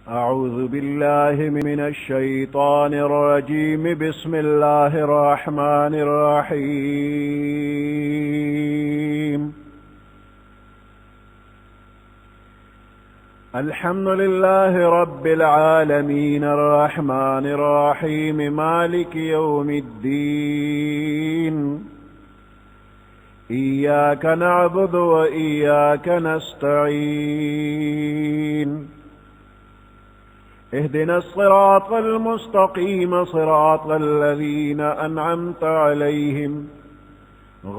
أعوذ بالله من الشيطان الرجيم. بسم الله الرحمن الرحيم. الحمد لله رب العالمين الرحمن الرحيم مالك يوم الدين. إياك نعبد وإياك نستعين. اهدنا الصراط المستقيم صراط الذين أنعمت عليهم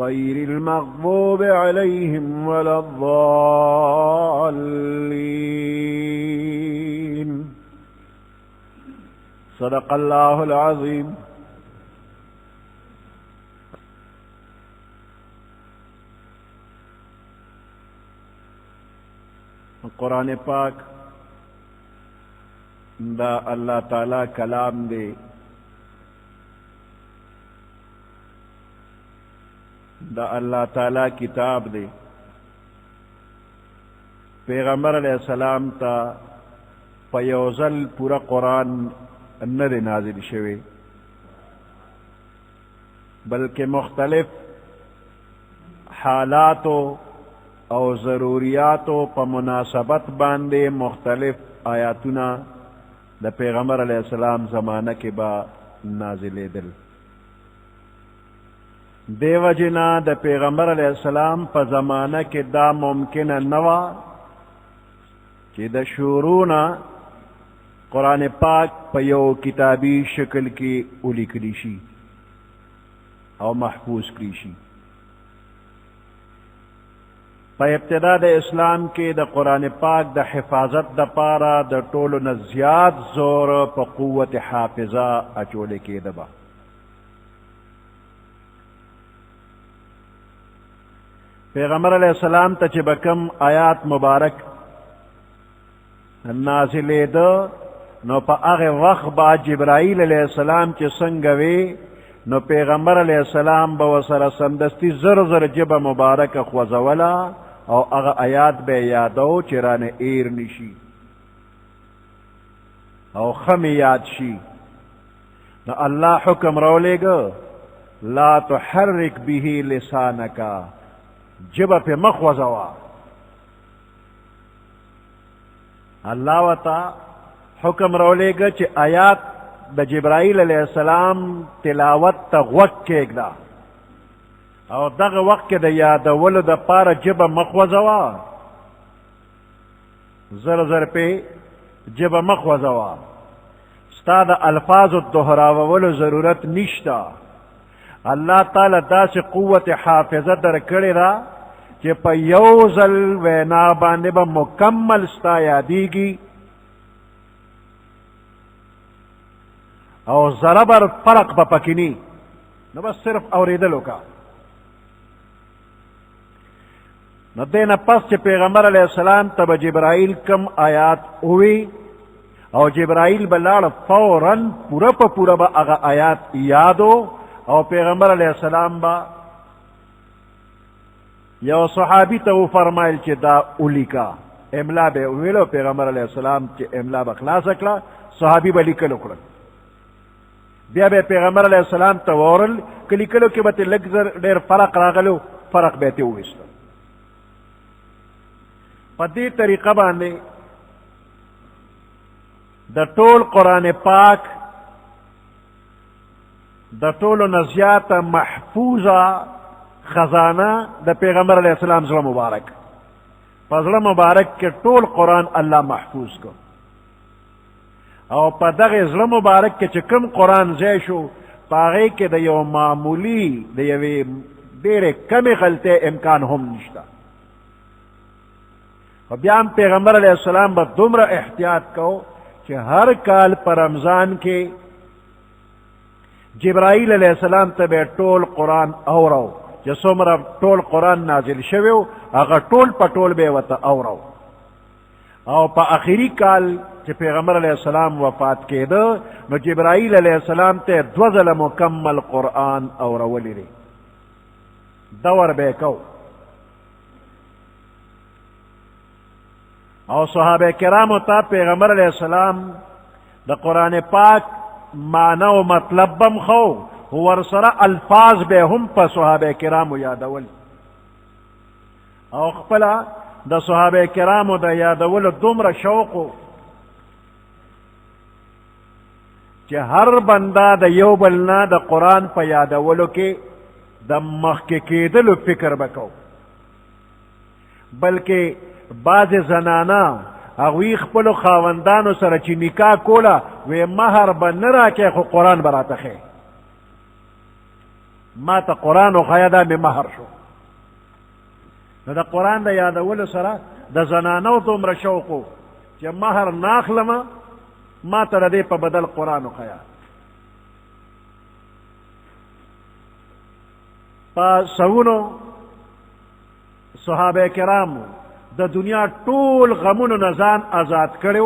غير المغضوب عليهم ولا الضالين. صدق الله العظيم. قرآن پاک دا اللہ تعالی کلام دے. دا اللہ تعالی کتاب دے. پیغمبر علیہ السلام تا پیوزل پورا قرآن نہ دے نازل شوے، بلکہ مختلف حالاتو او ضروریاتو پا مناسبت باندے مختلف آیاتنا دا پیغمبر علیہ السلام زمانہ کے با نازل دل. دیو جنا دا پیغمبر علیہ السلام پا زمانہ کے دا ممکن نوا کہ دا شورونا قرآن پاک پا یو کتابی شکل کی اولی کلیشی او محفوظ کلیشی. پا ابتدا دا اسلام کے دا قرآن پاک دا حفاظت دا پارا دا طولو نزیاد زور پا قوت حافظہ اچولے کے دبا. پیغمبر علیہ السلام تا چی بکم آیات مبارک نازل دا نو پا اغی وقت با جبرائیل علیہ السلام چی سنگوی نو پیغمبر علیہ السلام با وسر سندستی زر جب مبارک خوزولا او اغا آیات بے یادو چران ایر نشی او خم یاد شی. نو اللہ حکم رو لے گا لا تحرک به لسانکا، جب پہ مخوزوا. اللہ وطا حکم رو لے گا چی آیات دا جبرائیل علیہ السلام تلاوت تا غوک کیک دا او دغه وقت کې د یادولو د پاره جبه مخوزوا، زر پہ جبه مخوزوا. ستا د الفاظ دہراولو ضرورت نشتا. اللہ تعالی دا سے قوت حافظہ در کړی دا چې په یو ځل وینا باندې به مکمل ستا یادیږي او ذره بر فرق به پکې نی، نو بس صرف اوریدلو کا. نو دینا پس چی پیغمبر علیہ السلام تب جبرائیل کم آیات ہوئی او جبرائیل بلار فوراً پورا پا پورا با اغا آیات یادو او پیغمبر علیہ السلام با یو صحابی تا وہ فرمائل چی دا اولی کا املا بے اویلو. پیغمبر علیہ السلام چی املا بخلاص اکلا صحابی با لکلو کرن. بیا بے پیغمبر علیہ السلام تا وورل کلکلو کی باتی لگزر دیر فرق راغلو، فرق بیتی ہوئیستا. پا دی طریقہ باندے دا طول قرآن پاک دا طول و نزیات محفوظہ خزانہ دا پیغمبر علیہ السلام ظلم مبارک. پا ظلم مبارک کے طول قرآن اللہ محفوظ کو او پا دغ ظلم مبارک کے چکم قرآن زیشو پاغے کے دا یو معمولی دا یوی دیر کمی غلطے امکان ہم نشتا. و بیام پیغمبر علیہ السلام با دمر احتیاط کو کہ ہر کال پر رمضان کے جبرائیل علیہ السلام تبے ٹول قرآن اورو جسومر ٹول قرآن نازل شویو اگر ٹول پا ٹول بے وطا اورو. او پا آخری کال چی پیغمبر علیہ السلام وفات کے دو نو جبرائیل علیہ السلام تے دوزل مکمل قرآن اورولی ری دور بے کو. او صحابه کرامو ته پیغمبر علیہ السلام د قرآن پاک معنی و مطلب بم خو ورسره الفاظ به هم په صحابه کرامو یادول او خپل د صحابه کرامو د یادولو دومره شوق چې هر بنده د یو بل نه د قرآن په یادولو کې د مخکې کېدلو فکر وکړو بلکې بعض زنانا هغوی خپلو خاوندانو سره چې نکاح کوله وی مهر به نه راکې خو قرآن به راته ښې ما ته قرآن وښیه دا مې مهر شو نو د قرآن د یادولو سره د زنانو دومره شوق و چې مهر ناخلمه ما ته د دې په بدل قرآن وښیه په سوونو صحابه کرامو د دنیا ټول غمونو نه ځان آزاد کړی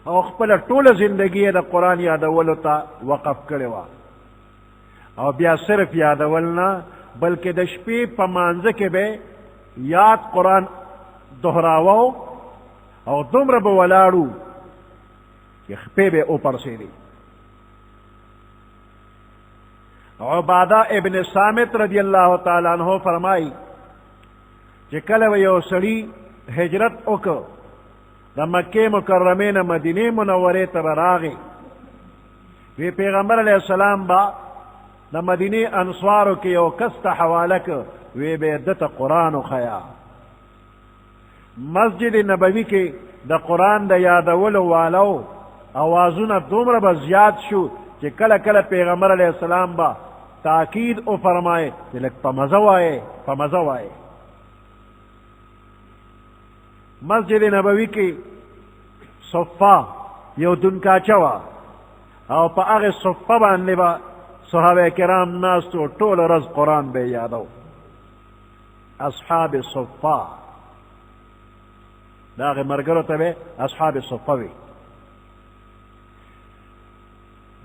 او خپله ټوله زندګي یې د قرآن یادولو ته وقف کړې وه او بیا صرف یادول نه بلکې د شپې په مانځه کې به یاد قرآن دهراوه او دومره به ولاړو چې خپې به وپړسېدې عباده ابن صامت رضی الله تعالی عنہ فرمایي چې کله یو سړي هجرت وکړ د مکې مکرمې نه مدینې منورې ته به راغی وی پیغمبر علیه السلام با د مدینې انصارو کې یو کس ته حواله کړ وی به ده ته قرآن وښیه مسجد نبوي کې د قرآن د یادولو والو اوازونه دومره به زیات شو چې کله کله پیغمبر علیه السلام با تاکید وفرمایه چې لږ په مزه وایې په مزه وایې مسجد نبوی کې صفه یو دنکاچه وه او په هغې صفه باندې به صحابه کرام ناستو ټوله ورځ قرآن به یې یادو اصحاب صفه د هغې ملګرو ته به اصحاب صفه وي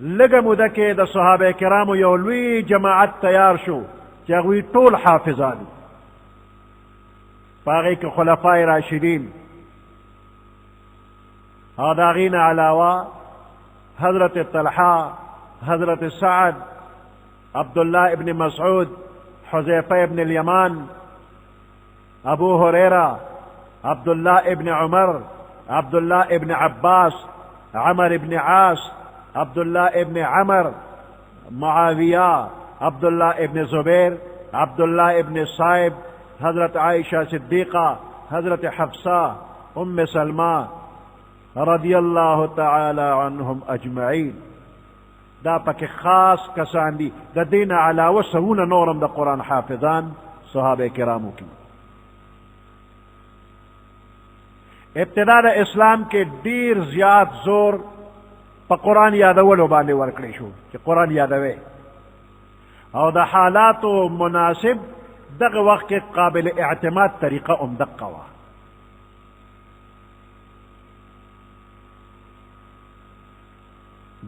لږه موده کې د صحابه کرامو یو لوی جماعت تیار شو چې هغوی ټول حافظان پاغی که خلفاء راشدین او داغین علاوه حضرت طلحہ حضرت سعد عبداللہ ابن مسعود حذیفہ ابن الیمان ابو ہریرہ عبداللہ ابن عمر عبداللہ ابن عباس عمر ابن عاص عبداللہ ابن عمر معاویہ عبداللہ ابن زبیر عبداللہ ابن صائب حضرت عائشہ صدیقہ حضرت حفصہ ام سلمہ رضی اللہ تعالی عنہم اجمعین دا پکې خاص کسان دي د دین علاوه سونه نورم د قرآن حافظان صحابه کرامو کې ابتدا د اسلام کې ډیر زیات زور په قرآن یادولو باندې ورکړی شو چې قرآن یادوي او د حالاتو مناسب دغه وخت کې قابل اعتماد طریقه دقه وه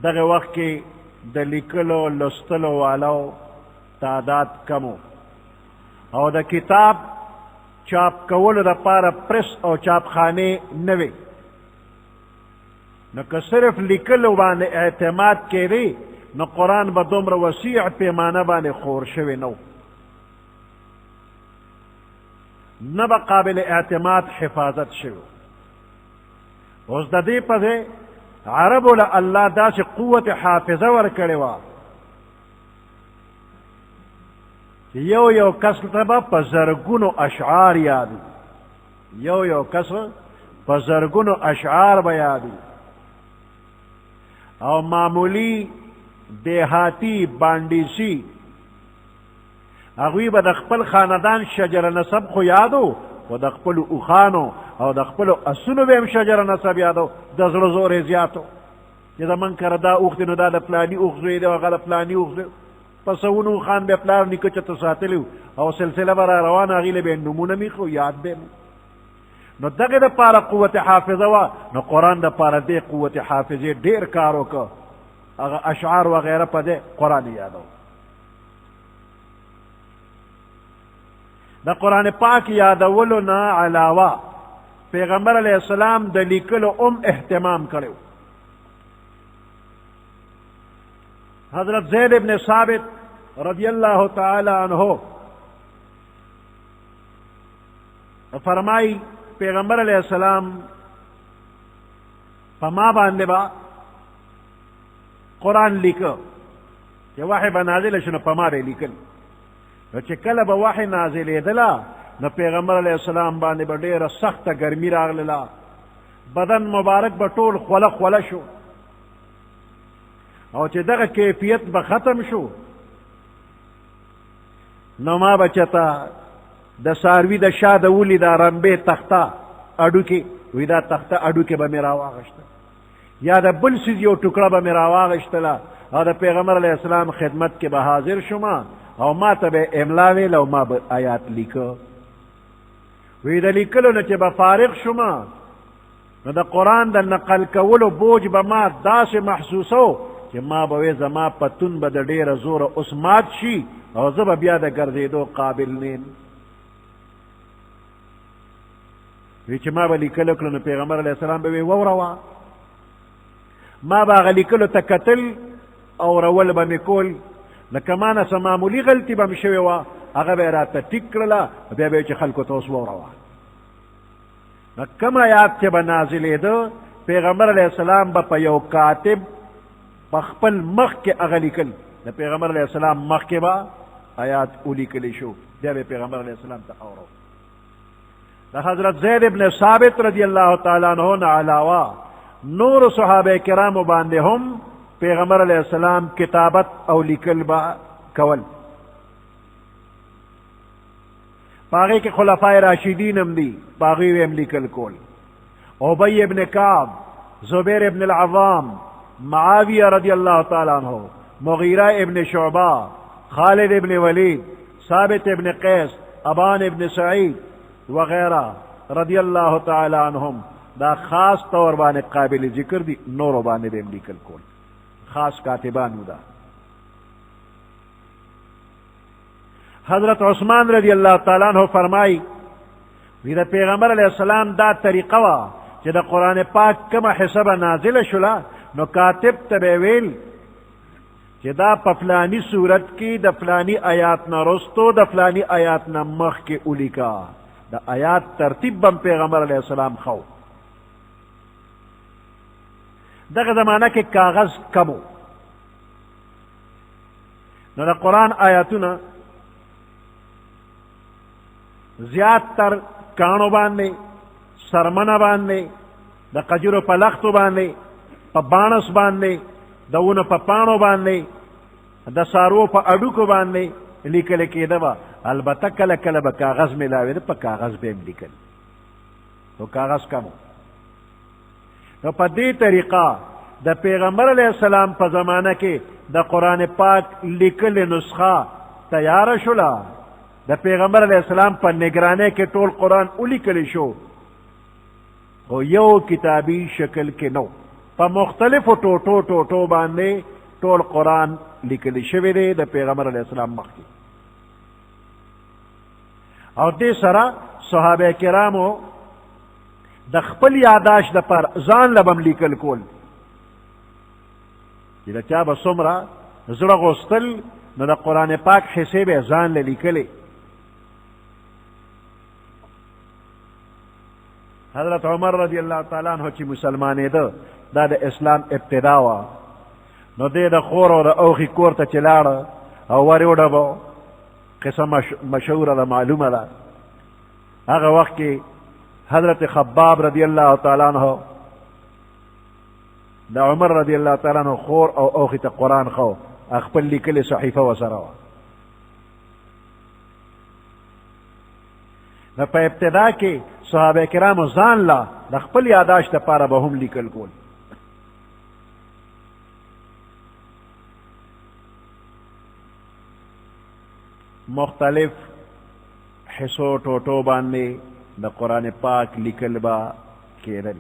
دغه وخت کې د لیکلو لوستلو والو تعداد کمو او د کتاب چاپ کولو دپاره پرس او چاپخانې نه وې نو که صرف لیکلو باندې اعتماد کېدی نو قرآن به دومره وسیع پیمانه باندې خور شوی نه نه به قابل اعتماد حفاظت شوی اوس د دې په ځای عربو له الله داسې قوت حافظه ورکړې وه چې یو کس ته به په زرګونو اشعار یادي یو کس په زرګونو اشعار به یادي او معمولی دیهاتی باندیسی هغوی به د خپل خاندان شجر نسب خو یادو و د خپلو اوښانو او د خپلو اسونو به هم شجر نسب یادو د زړه زور یې زیاتو چې زمونږ کره دا اوښ دی نو دا د پلاني اوښ زوی دی او هغه د پلاني اوښ زوی په سوونو اوښان به پلار نیکه چېرته ساتلي او سلسله به را روانه هغې له به یې نومونه میښو یاد به نو دغه دپاره قوت حافظه وه نو قرآن دپاره دې قوت حافظې ډېر کار وکړه هغه اشعار وغیره په دې قرآن یادو د قرآن پاک یادولو نه علاوه پیغمبر علیہ السلام د لیکلو اهتمام کړو. حضرت زید ابن ثابت رضی اللہ تعالی عنہ فرمائی پیغمبر علیہ السلام پما باندې با قرآن لیکو چې وحی به نازل شنو پما به لیکل. نو چې کله به وحی نازلېدله نو پیغمبر علیہ السلام باندې به ډېره سخته ګرمي راغله، بدن مبارک به ټول خوله خوله شو، او چې دغه کیفیت به ختم شو نو ما به چېته د څاروي د شا د ولي دا رمبې تخته اډوکې وی دا تخته اډوکې به مې راواغېسته، یا د بل څیز یو ټوکړه به مې راواغېستله او د پیغمبر علیه السلام خدمت کې به حاضر شوم او ما ته به املا ویل او ما به آیات لیکه. وی د لیکلو نه چې به فارغ شوم نو د قرآن د نقل کولو بوج به ما داسې محسوسو چې ما به وی زما پتون به د ډېره زوره اوس مات شي او زه به بیا د ګرځېدو قابل نیم. وی چې ما به لیکلو کړو نو پیغمبر علیه السلام به وی ووروه، ما به هغه لیکلو ته کتل او رول به مې کول، لکه ما نه څه معمولي غلطي به مې شوې وه هغه به یې راته ټیک کړله، بیا به یې چې خلکو ته اوس ووروه. نو کوم آیات چې به نازلېده پیغمبر علیه السلام به په یو کاتب په خپل مخ کې هغه لیکل، د پیغمبر علیه السلام مخ کې به آیات ولیکلی شو، بیا به پیغمبر علیه السلام ته اورو. د حضرت زید ابن ثابت رضی اللہ تعالی عنہ نه علاوه نور صحابه کرامو باندې هم پیغمبر علیہ السلام کتابت او لیکل با کول. پاغی کے خلفاء راشدین هم دی پاغی ویم لیکل کول. عبی ابن کعب، زبیر ابن العوام، معاویہ رضی اللہ تعالی عنہ، مغیرہ ابن شعبہ، خالد ابن ولید، ثابت ابن قیس، ابان ابن سعید وغیرہ رضی اللہ تعالی عنہم دا خاص طور باندې قابل ذکر دی، نورو باندې بیم لیکل کول، خاص کاتبانو دا. حضرت عثمان رضی اللہ تعالیٰ عنہ فرمائی وی دا پیغمبر علیہ السلام دا طریقہ وا چې دا قرآن پاک کما حسب نازل شلا نو کاتب تبه ویل چې دا په فلانی صورت کې د فلانی آیات نه رستو د فلانی آیات نه مخ کې اولیکا، دا آیات ترتیب بم پیغمبر علیہ السلام خو. دغه زمانہ کې کاغذ کمو نو دا قرآن آیاتونه زیاد تر کانو باندې، سرمنه باندې، د قجرو په لختو باندې، په بانس باندې، د ونو په پاڼو باندې، د سارو په اډوکو باندې لیکل کېده به. البته کله کله به کاغذ ملاوېده، په کاغذ به هم لیکل، نو کاغذ کمو. نو په دې طریقه د پیغمبر علیہ السلام په زمانه کې د قرآن پاک لیکل نسخه تیار شولا، د پیغمبر علیہ السلام په نگرانۍ کې ټول قرآن ولیکل شو، خو یو کتابی شکل کې نو، په مختلفو ټوټو باندې ټول قرآن لیکل شوی دی د پیغمبر علیہ السلام مخکې. او دې سره صحابه کرامو د خپل یاداشت د پر ځان لبم لیکل کول، چې د چا به څومره زړه غوښتل نو د قرآن پاک حصې به ځان له لیکلې. حضرت عمر رضی اللہ تعالیٰ عنہ چې مسلمانېده دا د اسلام ابتدا وه، نو دی د خور او د اوښي کور ته چې لاړه او ور یې وډبو، قصه مشهوره ده معلومه ده. هغه وخت کې حضرت خباب رضی اللہ تعالیٰ عنہ د عمر رضی اللہ تعالیٰ عنہ خور او اوښي ته قرآن خو خپل لیکلې صحیفه ورسره وه. نو په ابتدا کې صحابه کرامو ځان لا د خپل یاداشت لپاره به هم لیکل کول. مختلف حصو ټوټو باندې د قرآن پاک لیکل با کېدل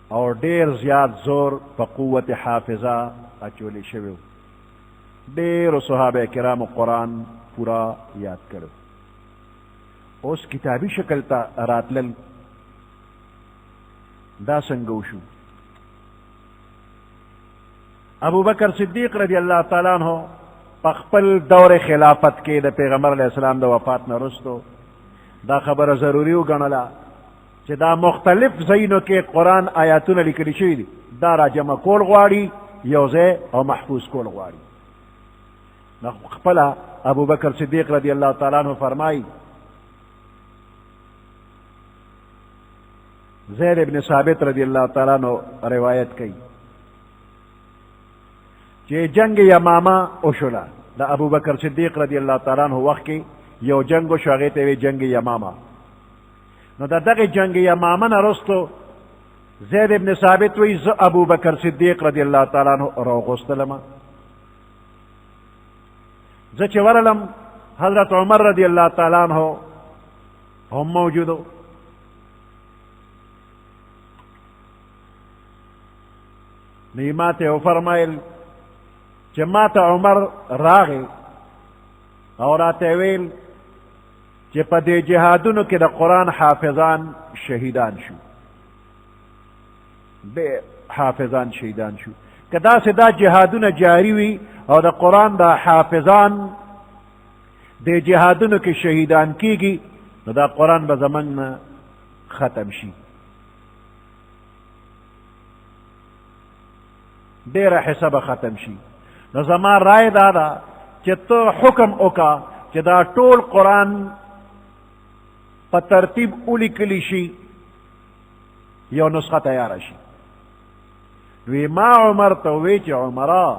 او ډیر زیات زور په قوت حافظه اچولی شوی. ډیرو صحابه کرامو قرآن پورا یاد کړو. اوس کتابی شکل ته راتلل دا څنګه وشو؟ ابو بکر صدیق رضی اللہ تعالی عنہ په خپل دور خلافت کې د پیغمبر علیه السلام د وفات نه وروستو دا خبره ضروري وګڼله چې دا مختلف ځایونو کې قرآن آیاتونه لیکلي شوي دي، دا راجمع کول غواړي، یو ځای او محفوظ کول غواړي. نو خپله ابو بکر صدیق رضی اللہ تعالی عنہ فرمائی، زید ابن ثابت رضی اللہ تعالیٰ عنہ روایت کی چې جنگ یمامه وشوله د ابو بکر صدیق رضی اللہ تعالیٰ عنہ وخت کې یو جنگ وشو، هغې ته وی جنگ یمامه. نو د دغې جنگ یمامه نه وروستو زید ابن ثابت وی زه ابو بکر صدیق رضی اللہ تعالیٰ عنہ راوغوستلم. زه چې ورغلم حضرت عمر رضی اللہ تعالیٰ عنہ هم موجودو. نو ما ته وفرمایل چې ما ته عمر راغی او راته ویل چې په دې جهادونو کې د قرآن حافظان شهیدان شو، به حافظان شهیدان شو. که داسې دا جهادونه جاری وي او د قرآن د حافظان د جهادونو کې شهیدان کیږي، نو دا قرآن به زمونږ نه ختم شي. ډیره حصه به ختم شي. نو زما رای دا ده چې ته حکم وکړه چې دا ټول قرآن په ترتیب ولیکلی شي، یو نسخه تیاره شي. وی ما عمر ته وی چې عمره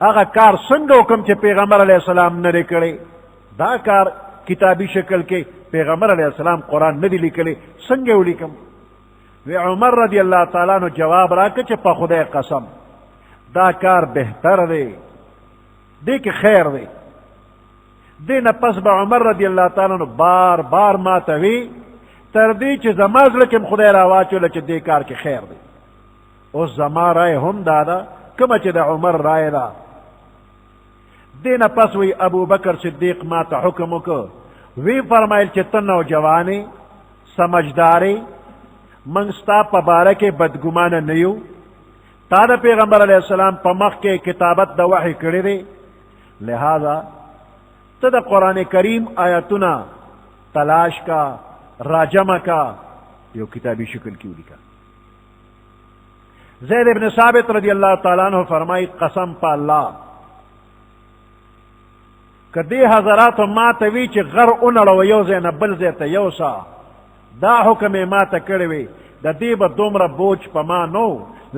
هغه کار څنګه وکم چې پیغمبر علیه السلام نه دی کړی؟ دا کار کتابی شکل کې پیغمبر علیه السلام قرآن نه دی لیکلی، څنګه ولیکم؟ وی عمر رضی اللہ تعالیٰ عنہ جواب راکړ چې په خدای قسم دا کار بهتر دی، دی کې خیر دی. دی نه پس به عمر رضی اللہ تعالیٰ عنہ بار بار ما ته وی تر دې چې زما زړه کې خدای راواچوله چې دی کار کې خیر دی. اوس زما رای هم دا ده کومه چې د عمر رای ده. دی نه پس وی ابو بکر صدیق ما ته حکم وکړ، وی فرمایل چې ته نوجوانې سمجھدارې، منگ ستا پا بارے کے بدگمانه نیو، تا دا پیغمبر علیہ السلام پا مخ کے کتابت دا وحی کردے دے، لہذا تا دا قرآن کریم آیاتنا تلاش کا، راجمہ کا، یو کتابی شکل کیوں لکھا. زید ابن ثابت رضی اللہ تعالیٰ عنہ فرمائی قسم پا اللہ کہ دی حضرات ما توی چی غر انلو یو زین بل زیتا یوسا دا حکم ما ته کړی وی د دې به دومره بوج په ما نو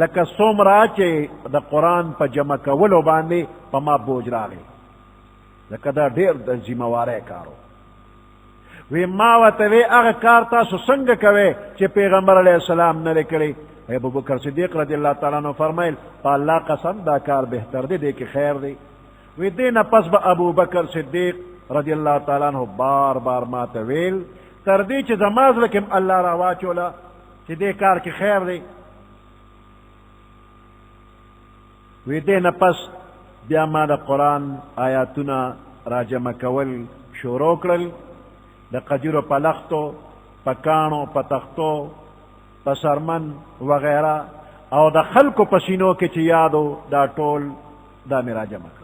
لکه څومره چې د قرآن په جمع کولو باندې په ما بوج راغی، لکه دا ډېر د ذمهواری کار و. وی ما ورته وی هغه کار تاسو څنګه کوئ چې پیغمبر علیه السلام نه دی کړی؟ ابو بکر صدیق رضی اللہ تعالیٰ عنہ فرمایل په الله قسم دا کار بهتر دی، دی کې خیر دی. وی دی نه پس به ابو بکر صدیق رضی اللہ تعالیٰ عنہ بار بار ما ته ویل تر دې چې زما زړه کې الله را واچوله چې دې کار کې خیر دی. وی دې نه پس بیا ما د قرآن آیاتونه راجمع کول شروع کړل، د قجرو په لختو، په کاڼو، په تختو، په سرمن وغیرہ، او د خلکو په سینو کې چې یادو دا ټول دا مې راجمع کړل.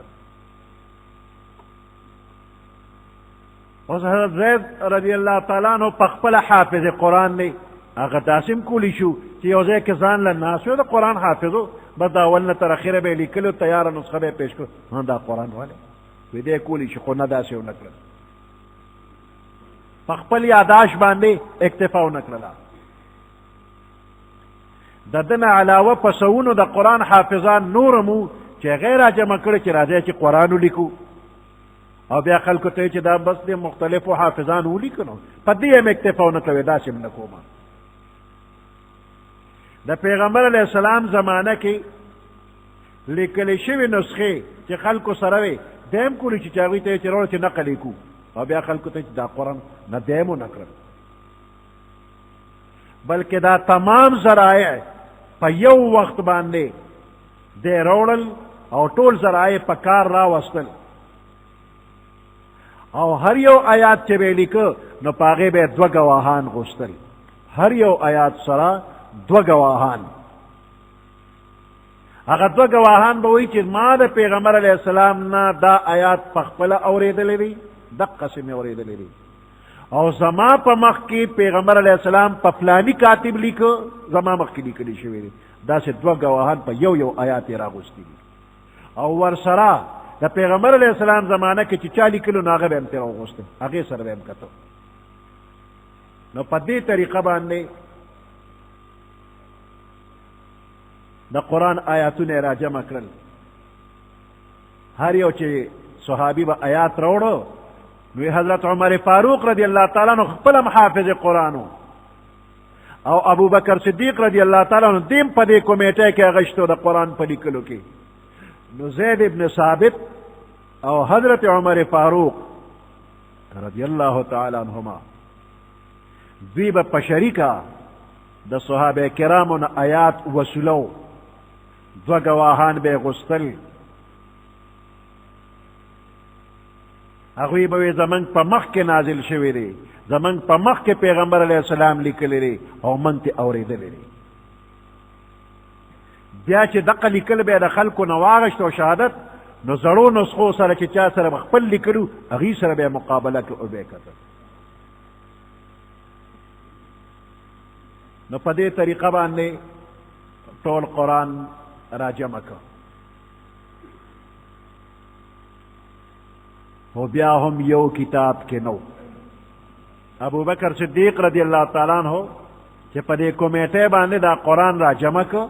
اوس حضرت زید رضی اللہ تعالیٰ عنہ پخپل حافظ قرآن دی، هغه داسم کولی شو چې یو ځای کې ځان له ناست و د قرآن حافظو، بس دا اول نه تر اخره به یې لیکلو، تیاره نسخه به یې پیش کړو، دا قرآن والی وی دی کولی شو، خو نه داسې ونه کړل، پخپل یاداش باندې اکتفا ونه کړله. د ده نه علاوه په سوونو د قرآن حافظان نور مو چې هغې را جمع کړي چې راځئ چې قرآن ولیکو، او بیا خلکو ته چې دا بس د مختلفو حافظان ولیکنو، په دې هم اکتفا ونه کوي، داسې هم نه کومه. د پیغمبر علیه السلام زمانه کې لیکلی شوي نسخې چې خلکو سره وي، دی هم کولی چې هغوی ته یې چې راوړه چې نقل یې کړو، او بیا خلکو ته چې دا قرآن نه دی هم ونه کړل، بلکې دا تمام ذرایع په یو وخت باندې دی راوړل او ټول ذرایع په کار راوستل، او هر یو آیات چې به لیکه نو پاغه به دو گواهان غوښتل، هر یو آیات سره دو گواهان. هغه دو گواهان به وایي چې ما د پیغمبر علیه السلام نه دا آیات په خپله اورېدلی دی، دقسې مې اورېدلی دی، او زما په مخ کې پیغمبر علیه السلام په فلاني کاتب لیکه، زما مخ کې لیکلی شوی دی. داسې دوه گواهان په یو یو آیات یې راغوښتي دي. او ورسره د پیغمبر علیه السلام زمانه کې چې چا لیکلو نو هغه به هم ترې راغوښتل، هغې سره به هم کتو. نو په دې طریقه باندې د قرآن آیاتونه را جمع کړل. هر یو چې صحابي به آیات راوړو نو حضرت عمر فاروق رضی الله تعالی عنہ خپل حافظ قرآن او ابو بکر صدیق رضی الله تعالی عنہ دیم په دې کمیټه کې غشتو د قرآن په لیکلو کې. نو زید ابن ثابت او حضرت عمر فاروق رضی الله تعالی عنہما دوی به په شریکه د صحابه کرامو نه آیات وصولو، دو گواهان به غوښتل. هغوی به زمنګ په مخ کې نازل شوی دی، زمنګ په مخ کې پیغمبر علیه السلام لیکلی دی او موږ ته اورېدلی دی. بیا چې دقه لیکل به د خلکو نه واغشت او شهادت، نو زړو نسخو سره چې چا سره خپل لیکلو هغې سره به یې مقابله کې او به یې کتل. نو په دې طریقه باندې ټول قرآن را جمع کړ. خو بیا هم یو کتاب کې نو. ابو بکر صدیق رضی الله تعالی عنہ چې په دې کمیټې باندې دا قرآن را جمع کړ،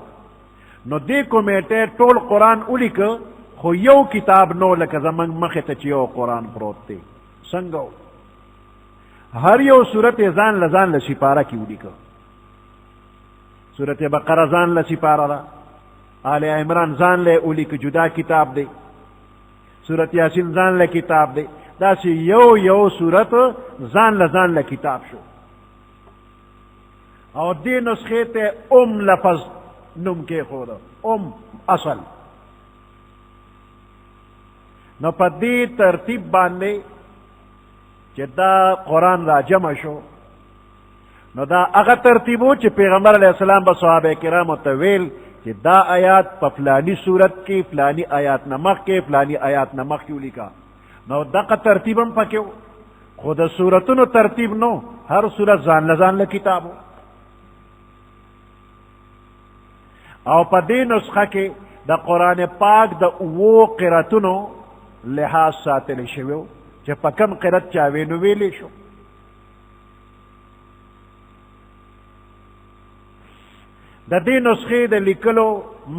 نو دې کمیټې ټول قرآن ولیکه، خو یو کتاب نو لکه زمونږ مخې ته چې یو قرآن پروت دی. څنګه هر یو صورت یې ځان له ځان له سپاره کې ولیکه. صورت بقره ځان له سپاره ده، آل عمران ځان له ولیکه، جدا کتاب دی. صورت یاسین ځان له کتاب دی. داسې یو یو صورت ځان له ځان له کتاب شو. او دې نسخې ته لفظ نوم کېښوده، اصل. نو په دې ترتیب باندې چې دا قرآن را جمع شو، نو دا هغه ترتیب و چې پیغمبر علیه السلام به صحابه کرامو ته ویل چې دا آیات په فلانی صورت کې فلانی آیات نه مخکې فلانی آیات نه مخکې ولیکه. نو دغه ترتیب هم پکې و، خو د صورتونو ترتیب نو، هر صورت ځان له ځان له کتاب و. او په دې نسخه کې د قرآن پاک د اوو قرتونو لحاظ ساتلی شوی و چې په کم قرت چا وی نو ویلی شو. د دې نسخې د لیکلو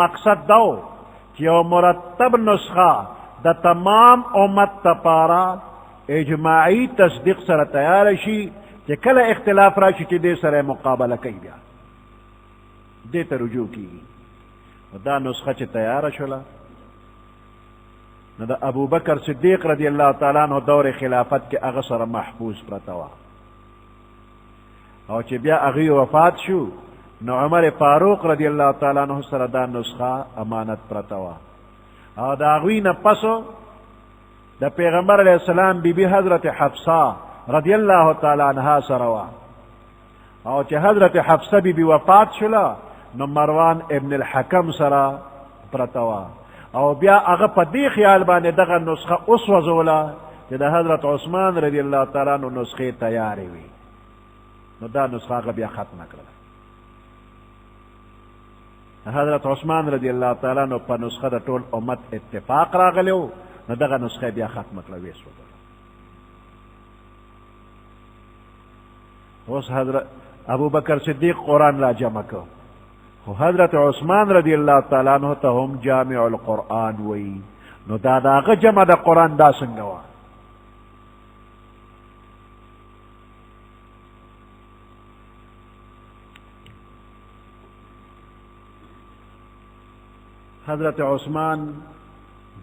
مقصد دا و چې یو مرتب نسخه د تمام امت لپاره اجماعي تصدیق سره تیار شي، چې کله اختلاف راشي چې دې سره مقابله کوي، بیا دې ته رجوع کیږي. دا نسخه چې تیاره شوله، نو د ابو بکر صدیق رضی الله تعالی عنہ دور خلافت کې هغه سره محفوظ پرته وه. او چې بیا هغوی وفات شو، نو عمر فاروق رضی الله تعالی عنہ سره دا نسخه امانت پرته وه. او د هغوی نه پسو د پیغمبر علیه السلام بیبي حضرت حفصه رضی الله تعالی عنها سره وه. او چې حضرت حفصه بیبي وفات شوله، نو مروان ابن الحکم سره پرته وه. او بیا هغه په دې خیال باندې دغه نسخه اوس وځوله چې د حضرت عثمان رضی الله تعالی عنہ نسخې تیارې وي. نو دا نسخه هغه بیا ختمه کړله. حضرت عثمان رضی الله تعالی عنہ په نسخه د ټول امت اتفاق راغلی و، نو دغه نسخه بیا ختمه کړه، ویې سوځوله. اوس حضرت ابو بکر صدیق قرآن را جمع کړ، خو حضرت عثمان رضی الله تعالی عنہ ته هم جامع القرآن وی. نو دا د هغه جمع د قرآن دا څنګه وه؟ حضرت عثمان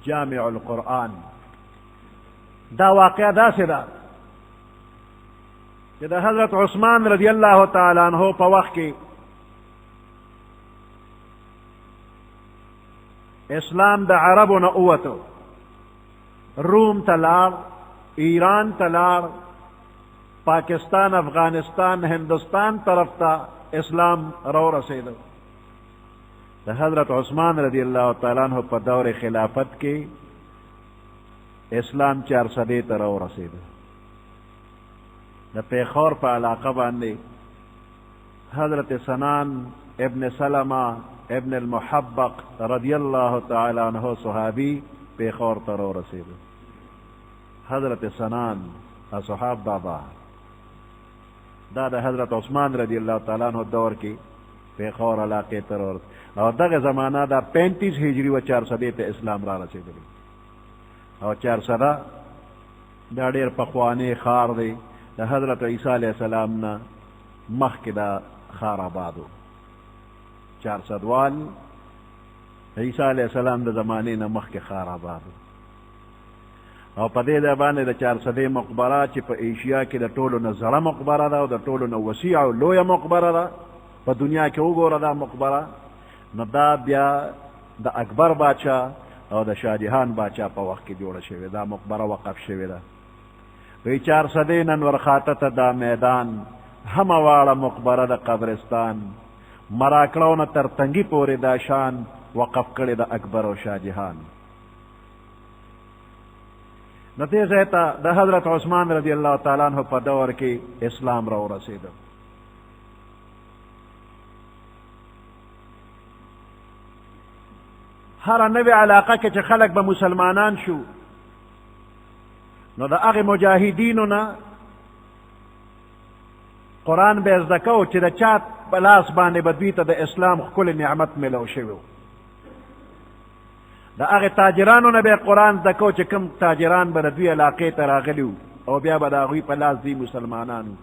جامع القرآن، دا واقعه داسې ده چې د حضرت عثمان رضی الله تعالی عنہ په وخت کې اسلام د عربو نه اوتو، روم ته لاړ، ایران تلار، پاکستان، افغانستان، ہندوستان طرف تا اسلام رو رسیدو. دا حضرت عثمان رضی اللہ تعالیٰ عنہ پا دور خلافت کی اسلام 400 تا رو رسیدو. دا پیخور پا علاقہ باندے حضرت سنان ابن سلمہ ابن المحبق رضی اللہ تعالیٰ عنہ صحابی پیخور تا رو رسیدو. حضرت سنان صحاب بابا دا حضرت عثمان رضی اللہ تعالیٰ عنہ دور کی پیخور علاقے ترور اور دغه زمانہ دا 35 ہجری و 400 تے اسلام را رسیدلی. اور 400 دا ډیر پخوانی خار دی. دا حضرت عیسی علیہ السلام نا مخ کی دا خار آبادو 400 وال عیسی علیہ السلام دا زمانے نا مخ کی خار آبادو. او په دې باندې د 400 مقبره چې په ایشیا کې د ټولو نه زړه مقبره ده او د ټولو نه وسیع او لویه مقبره ده په دنیا کې وګوره دا مقبره. نو دا بیا د اکبر باچا او د شاهجهان باچا په وخت کې جوړه شوې. دا مقبره وقف شوې ده. وی 400 نن ورخاته ته دا میدان همه واړه مقبره د قبرستان مراکړو نه تر تنګي پورې دا شان وقف کړی د اکبر او شاهجهان. نتیجه تا دا حضرت عثمان رضی اللہ تعالیٰ عنہ پا دور کی اسلام رو رسیدو. ہر نوی علاقہ کے چھ خلق با مسلمانان شو نو دا اغی مجاہدینو نا قرآن بے ازدکو چھ دا چات بلاس بانے بدویتا دا اسلام کل نعمت ملو شوو. دا اغی تاجرانو نبی قرآن دکو چه کم تاجران با دوی علاقه تراغلیو او بیا با دا اغوی پلاس دی مسلمانانو.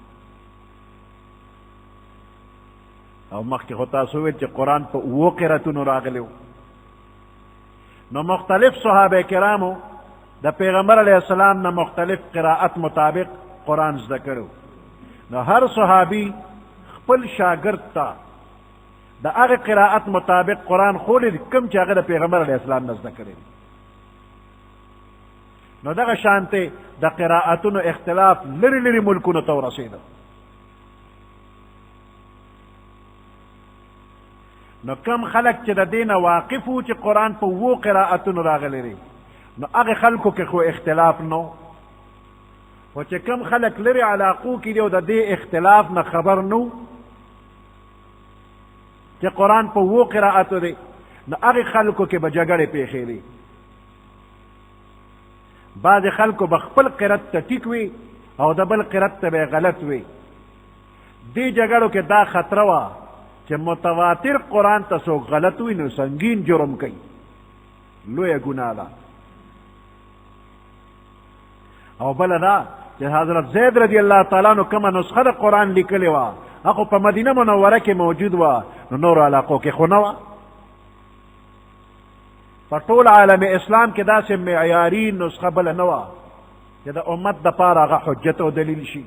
او مخی خطا سوید چه قرآن پا او قراتونو راغلیو. نو مختلف صحابه کرامو دا پیغمبر علیہ السلام نا مختلف قراءت مطابق قرآن ذکرو. نو ہر صحابی خپل شاگرد تا دا اغه قراءت مطابق قرآن خولید کم چه اغه دا پیغمبر علیہ السلام نزده کرد. نو دا شانته دا قراءتونو اختلاف لری لری ملکونو تو رسیده. نو کم خلق چه دا دین واقفو چه قرآن پا وو قراءتونو راغلی ری نو اغه خلقو که خو اختلاف نو و چه کم خلق لری علاقو کی دیو دا دی اختلاف نا خبر نو کہ قرآن پا وہ قراءتو دے نو اغی خلقو کے بجگڑے پیخیلی. بعض خلقو بخپل قرات تا ٹک وی او دا بل قرات تا بے غلط وی. دی جگڑو کے دا خطروا کہ متواتر قرآن تا سو غلط وی نو سنگین جرم کئی لویا گناہ دا. او بل دا کہ حضرت زید رضی اللہ تعالیٰ نو کما نسخہ دا قرآن لکلی وا اخو پا مدینہ منورہ کے موجود وا نو نور علاقوں کے خونوا. پا طول عالم اسلام کے دا سے معیاری نسخہ بل نوا کہ دا امت دا پارا غا حجت و دلیل شی.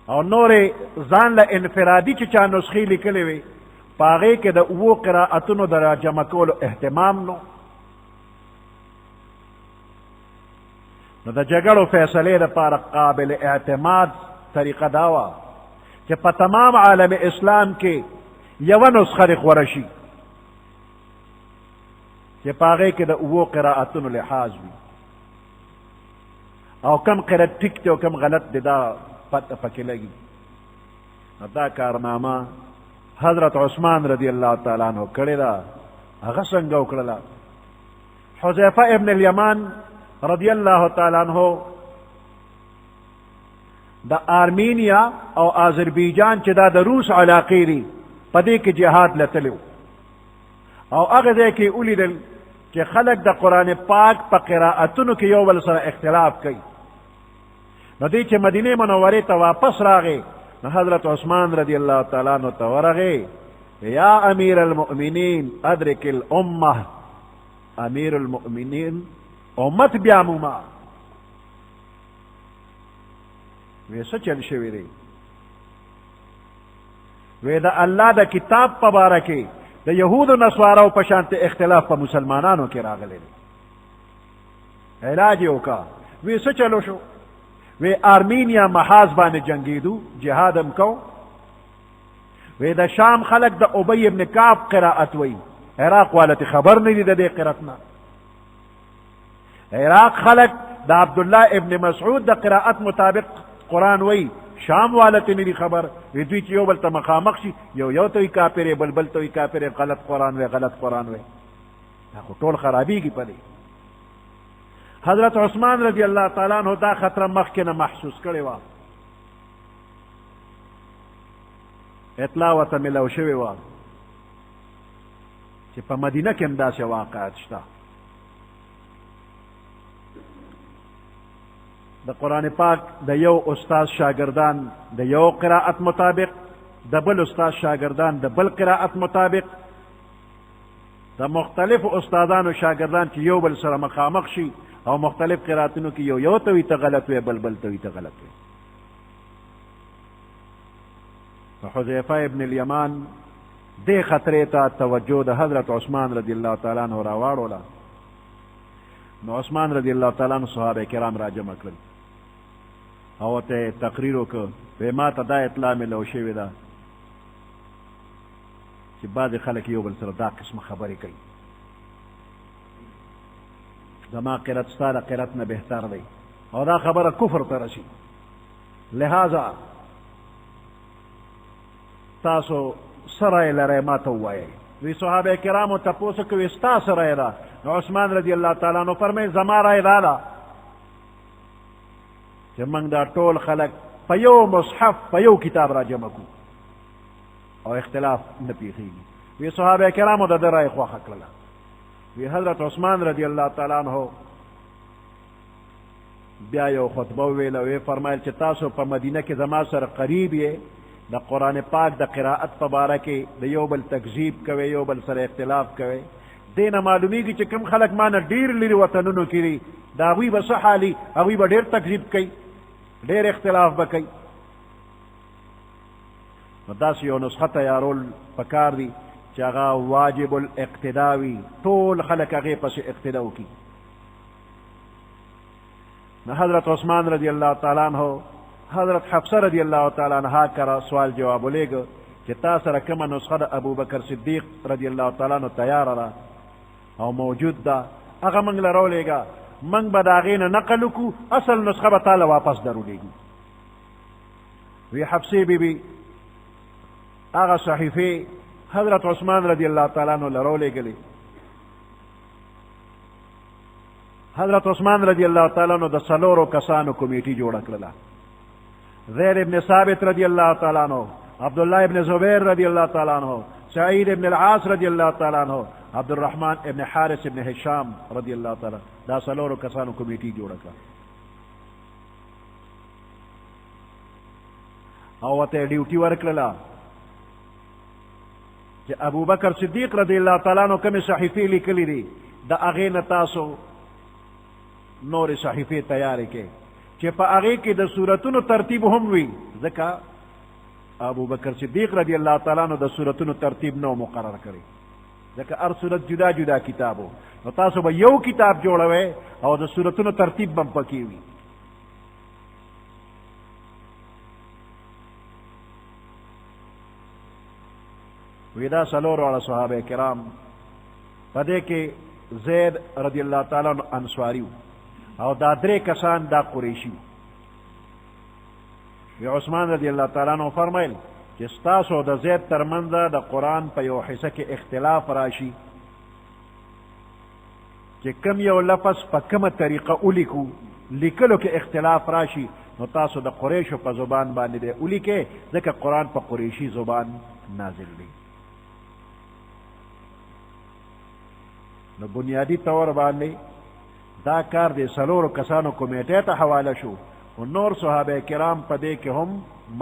اور نور زان لا انفرادی چچا نسخی لکلے وی پاغے کے دا او قراءتنو دا جمع کولو اہتمام نو. نو دا جگڑو فیصلے دا پارا قابل اعتماد طریقہ داوا کہ پا تمام عالم اسلام کے یو نسخہ رخورشی کہ پاغے کے دا او قراءتن لحاظ بھی او کم قرأت ٹھیک تے او کم غلط دے دا پتہ پکی لگی. دا کارنامہ حضرت عثمان رضی اللہ تعالیٰ عنہ کڑی دا غسنگو کڑلا. حذیفہ ابن الیمان رضی اللہ تعالیٰ عنہ دا آرمینیا او آذربیجان چی دا روس علاقی ری پدے کی جہاد لتلو او اغدے کی اولی دل کہ خلق دا قرآن پاک پا قراءتنو کی یو بل سر اختلاف کی. نو دی چی مدینہ منوری تا واپس راغے نو حضرت عثمان رضی اللہ تعالیٰ عنہ تا ورغے یا امیر المؤمنین ادرک الامہ. امیر المؤمنین امت بیاموما ویسا چل شوی دی وی دا اللہ دا کتاب پا بارکی دا یہود و نسوارا و پشانت اختلاف پا مسلمانانو کی راغلے دی. علاج یې وکړه. وی څه چلو شو؟ وی آرمینیا محاذ باندې جنګېدو، جهاد هم کو. وی د شام خلق د ابی ابن کعب قرائت وی، عراق والتی خبر نه دي د دې قرائت نه. عراق خلق د عبدالله ابن مسعود د قرائت مطابق قرآن وی، شام والتی نه دي خبر. وی دوی چې یو بل ته مخامخ شي، یو ته وی کافر، بل بل ته وی کافر، غلط قرآن وی غلط قرآن وی، دا خو ټول خرابېږي په دې. حضرت عثمان رضی اللہ تعالیٰ عنہ دا خطره مخکې نه محسوس کړې وه، اطلاع ورته ملو شوې وه چې په مدینه کې هم داسې واقعات شته. د قرآن پاک د یو استاد شاگردان د یو قرائت مطابق، د بل استاد شاگردان د بل قرائت مطابق، د مختلف استادانو شاگردان چې یو بل سره مخامخ شي او مختلف قرائتونو کې یو ته وي ته غلط وي، بل بل ته وي ته غلط وي. حذیفه ابن الیمان دې خطرې ته توجه د حضرت عثمان رضی الله تعالی عنہ راواړوله. نو عثمان رضی الله تعالی عنہ صحابه کرام را جمع کړل او ته تقریر وکړ. وی ما ته دا اطلاع ملو شوې ده چې بعضې خلک یو بل سره دا قسمه خبرې کوي، زما قرت ستا د قرت نه بهتر دی او دا خبره کفر ته رسي، لہذا تاسو سره لرئ ما ته ووایئ. وی صحابه کرامو تپوس کوي ستا سره ده؟ نو عثمان رضی الله تعالی عنہ فرمایي زما رای دا ده چې موږ دا ټول خلک په یو مصحف په یو کتاب را جمع کړو او اختلاف نه پیښیږي. وی صحابه کرامو د ده رای خوښه کړله. وی حضرت عثمان رضی الله تعالی عنہ بیا یو خطبه وویله. وی فرمایل چې تاسو په مدینه کې زما سره قریب یې، د قرآن پاک د قرائت په باره کې د یو بل تکذیب کوئ، یو بل سره اختلاف کوئ. دې نه معلومیږي چې کوم خلک ما نه ډېر لرې وطنونو کې دي د هغوی به څه حالي، هغوی به ډېر تکذیب کوي، ډېر اختلاف به کوي. نو داسې یو نسخه تیارول پکار دي چې هغه واجب الاقتدا وي، ټول خلک هغې پسې اقتدا وکړي. نو حضرت عثمان رضی الله تعالی عنہ حضرت حفصه رضی الله تعالی عنها کرا سوال جواب ولېږه چې تا سره کومه نسخه د ابوبکر صدیق رضی الله تعالی عنہ تیاره ده او موجود ده، هغه موږ له راولېږه، موږ به د هغې نه نقل وکړو، اصل نسخه به تا له واپس درولېږو. وی حفصې بیبي هغه صحیفې حضرت عثمان رضی الله تعالی عنہ له راولېږلې. حضرت عثمان رضی الله تعالی عنہ د څلورو کسانو کمیټي جوړه کړله. زید ابن ثابت رضی اللہ تعالی عنہ، عبداللہ ابن زبیر رضی اللہ تعالی عنہ، سعید ابن العاص رضی اللہ تعالی عنہ، عبد الرحمن ابن حارث ابن هشام رضی اللہ تعالی، دا څلورو کسانو کمیټي جوړه کړه او ورته ډیوټي ورکړله چې ابوبکر صدیق رضی اللہ تعالی عنہ کومې صحیفې لیکلې دي د هغې نه تاسو نورې صحیفې تیارې کړئ چې په هغې کې د سورتونو ترتیب هم وي، ځکه ابوبکر صدیق رضی الله تعالی عنہ د سورتونو ترتیب نو مقرر کړی، ځکه هر سورت جدا جدا کتاب و. نو تاسو به یو کتاب جوړوئ او د سورتونو ترتیب به پکې وي. وی دا څلور واړه صحابه کرام په دې کې زید رضی الله تعالی عنہ انصاري او دا درې کسان دا قریشي. وی عثمان رضی الله تعالی عنہ فرمایل چې ستاسو د زید ترمنځ د قرآن په یو حصه کې اختلاف راشي چې کم یو لفظ په کومه طریقه ولیکو، لیکلو کې اختلاف راشي، نو تاسو د قریشو په زبان باندې دی ولیکئ، ځکه قرآن په قریشي زبان نازل دی. نو بنیادی طور باندې دا کار د څلورو کسانو کمیټې ته حواله شو او نور صحابه کرام په دې کې هم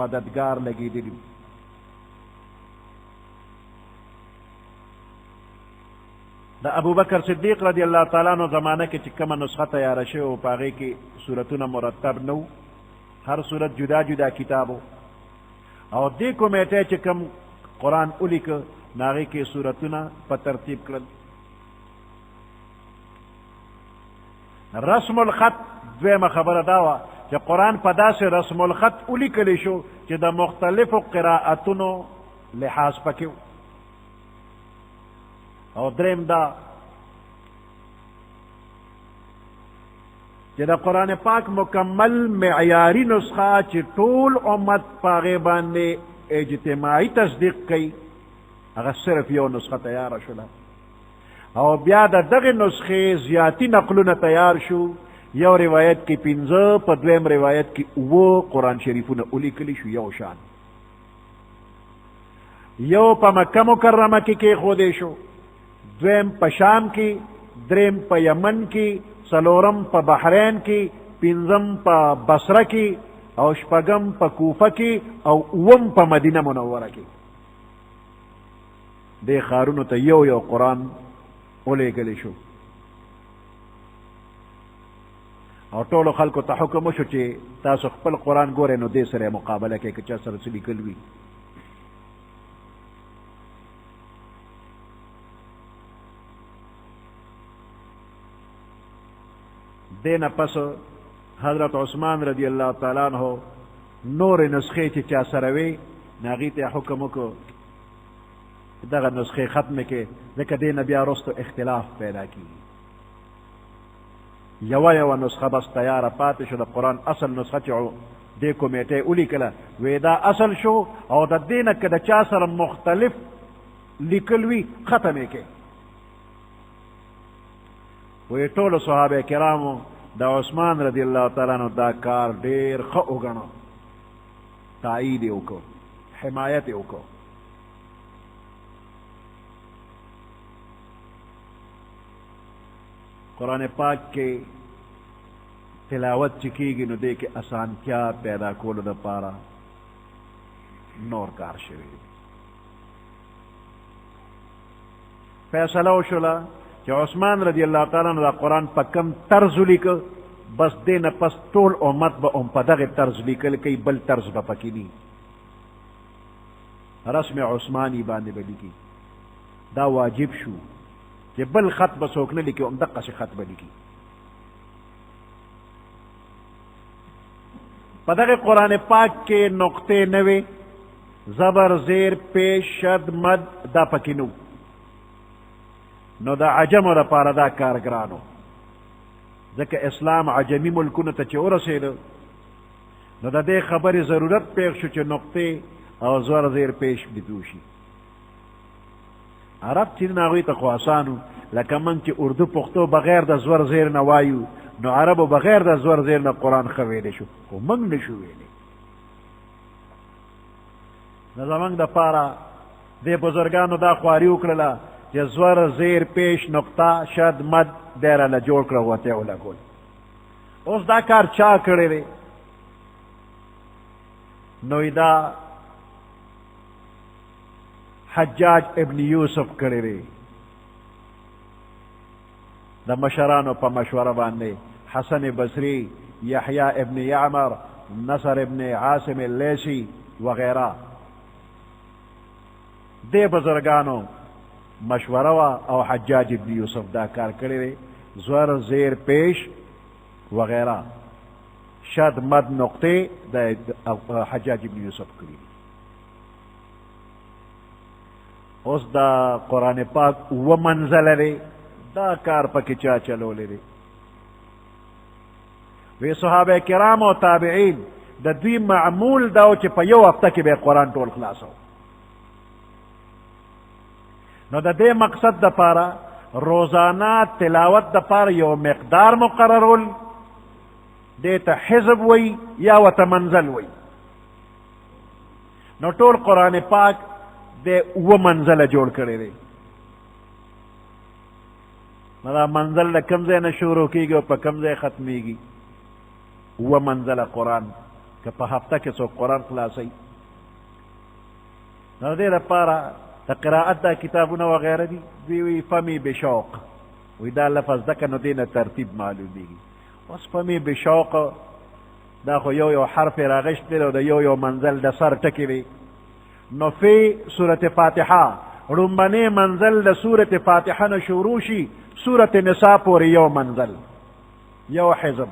مددگار لګېدلي. د ابوبکر صدیق رضی الله تعالی عنہ زمانه کې چې کومه نسخه تیاره شوې وه په هغې کې صورتونه مرتب نه و، هر صورت جدا جدا کتاب و، او دې کمیټې چې کوم قرآن ولیکه نو هغې کې صورتونه په ترتیب کړل. رسم الخط دویمه خبره دا وه چې قرآن په داسې رسم الخط ولیکلی شو چې د مختلفو قرائتونو لحاظ پکې و. او دریم دا چې د قرآن پاک مکمل معیاري نسخه چې ټول امت په هغې باندې اجتماعي تصدیق کوي هغه صرف یو نسخه تیاره شوله او بیا د دغې نسخې زیاتی نقلونه تیار شو. یو روایت کې 15 په دویم روایت کې 9 قرآن شریفونه ولیکلی شو یو شان. یو په مکه مکرمه کې کېښودی شو، دویم په شام کې، دریم په یمن کې، څلورم په بحرین کې، پنځم په بصره کې او شپږم په کوفه کې او اوم په مدینه منوره کې. دې ښارونو ته یو یو قرآن ولېږلی شو او ټولو خلکو ته حکم وشو چې تاسو خپل قرآن ګورئ نو دې سره مقابله کوئ که چا سره څه لیکل وي. دې نه پس حضرت عثمان رضی الله تعالی عنہ نورې نسخې چې چا سره وي نو هغې ته حکم وکړو دغه نسخې ختمې کې ځکه دې نه بیا وروستو اختلاف پیدا کېږي. یوه نسخه بس تیاره پاتې شو. د قرآن اصل نسخه چې دې کمیټې ولیکله وی دا اصل شو او د دې نه که د چا سره مختلف لیکل وي ختم یې کې. وی ټولو صحابه کرامو د عثمان رضی الله تعالی عنہ دا کار ډېر ښه وګڼو، تایید یې وکړو، حمایت یې وکړو. قرآن پاک کې تلاوت چې کېږي نو دې کې اسانتیا پیدا کولو دپاره نور کار شوی دی. فیصله وشوله چې عثمان رضی الله تعالی عنہ دا قرآن په کم طرز ولیکه بس دې نه پس ټول امت به هم په دغې طرز لیکل کوي، بل طرز به پکې ني. رسم عثماني باندې به لیکي. دا واجب شو چې بل خط به څوک نه لیکي، همدقسې خط به لیکي. په دغه قرآن پاک کې نقطې نه وې، زبر زیر پیش شد مد دا پکې نه. نو د عجمو لپاره دا کار ګران و، ځکه اسلام عجمي ملکونو ته چې ورسېده نو د دې خبرې ضرورت پېښ شو چې نقطې او زبر زیر پیش دې وشي. عرب چې نه هغوی ته خو آسانو، لکه موږ چې اردو پښتو بغیر د زور زیر نه وایو نو عربو بغیر د زور زیر نه قرآن ښه ویلی شو، خو موږ نه شو ویلی. نو زموږ دپاره دې بزرګانو دا خواري وکړله چې زور زیر پیش نقطه شد مد دی راله جوړ کړه ورته یې ولګول. اوس دا کار چا کړی دی؟ نو دا حجاج ابن یوسف کړی دی. د مشرانو په مشوره باندې حسن بصری، یحیی ابن یعمر، نصر ابن عاصم اللیثی وغیرہ دې بزرگانو مشوره وا او حجاج ابن یوسف دا کار کړی دی. زور زیر پیش وغیرہ شد مد نقطه د حجاج ابن یوسف کړی. اوس دا قرآن پاک و منزله دی، دا کار پکې چا چلولی دی؟ وی صحابه کرام او تابعین د دوی معمول دا و چې په یو هفته کې به قرآن ټول خلاصو. نو د دې مقصد دپاره روزانه تلاوت دپاره یو مقدار مقررول، دې ته حزب وی یا ورته منزل وی. نو ټول قرآن پاک د اوه منزله جوړ کړی دی. نو دا منزل د کوم ځای نه شروع کېږي او په کوم ځای ختمیږي؟ اوه منزله قرآن که په هفته کې څوک قرآن خلاصوي. نو دې دپاره د قرائت دا کتابونه وغیره دي، دوی وی فمی بشوق، وی دا لفظ دکه نو دې نه ترتیب معلومیږي. اوس فمی بشوق دا خو یو حرف راغشت دی او د یو منزل د سر ټکي دی. نو فی سورة فاتحه رنبنی منزل د سورة فاتحه نه شروع شي، سورة نساء پورې یو منزل، یو حزب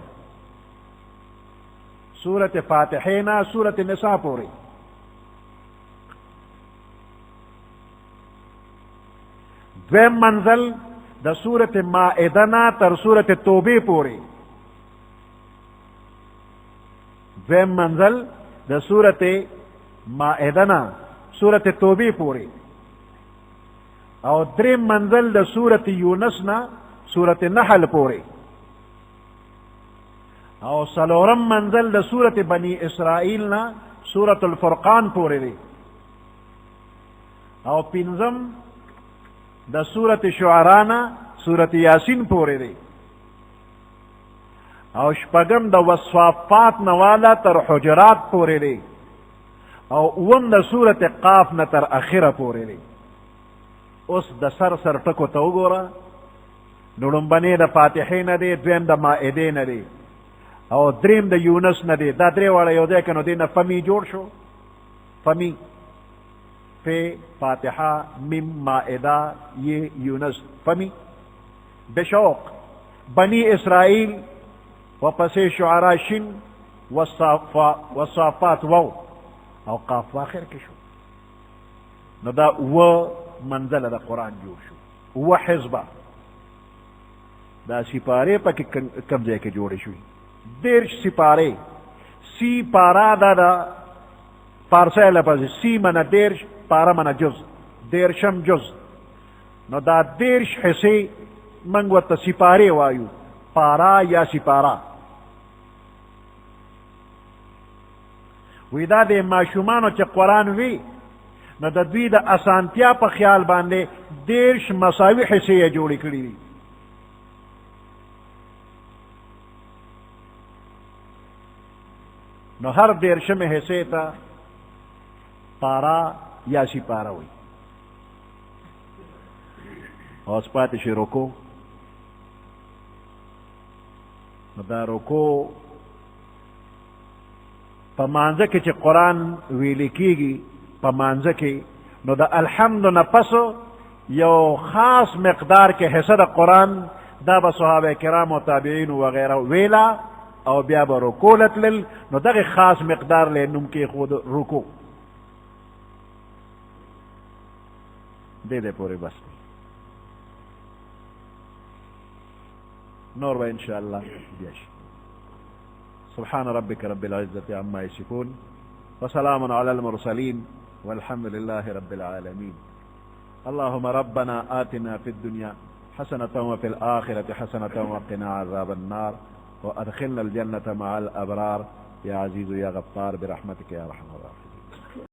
سورت فاتحینا سورت نساء پوری دویم منزل د سورت مائدنا تر سورت توبه پوری دویم منزل د سورت مائدنا سورت توبه پوری او دریم منزل د سورت یونس نا سورت نحل پوری او سلورم منزل د سورت بنی اسرائیل نا سورت الفرقان پوری دی او پنزم د سورت شعرانا سورت یاسین پوری دی او شپگم د وصفات نوالا تر حجرات پوری دی او اوم د سورت قاف نا تر اخره پوری دی اوس د سر ټکو ته وګوره نو لومبنې د فاتحې نه دی دویم د مائدې نه دی او دریم د یونس نه دی دا درې واړه یو ځای که نو دی نه فمی جوړ شو فمی فی فاتحه میم مائده یہ یونس فمی بشوق بنی اسرائیل و پس شعراء شن والصافات واو او قاف آخر کې شو نو دا و منزل دا قرآن جوړ شو و حزبه دا سپاره پا کم ځای کې جوړې شوې دیرش سپاره سی پارا دا پارسای لپس سی من دیرش پارا من جز دیرشم جز نو دا دیرش حصے منگ و تا سپاره وایو پارا یا سپارا وی دا دے ماشومانو چه قرآن وی نو دا دوی دا اسانتیا پا خیال باندے دیرش مساوی حصے جوڑی کری دی نو ہر دیرشم حصے تا پارا یا سپارا ہوئی اور اس پاتی شی رکو نو دا رکو پا مانزه که چه قرآن ویلی کیگی پا مانزه که نو دا الحمد نفسو یو خاص مقدار کے حصہ دا قرآن دا با صحابہ کرام و تابعین وغیرہ ویلا او بیا با رکو لتلل نو دا خاص مقدار لے نم کے خود رکو دے پوری بس نور با انشاءاللہ بیش سبحان ربك رب العزة عما يصفون وسلام على المرسلين والحمد لله رب العالمين اللهم ربنا آتنا في الدنيا حسنة وفي الآخرة حسنة وقنا عذاب النار وأدخلنا الجنة مع الأبرار يا عزيز يا غفار برحمتك يا رحمة الله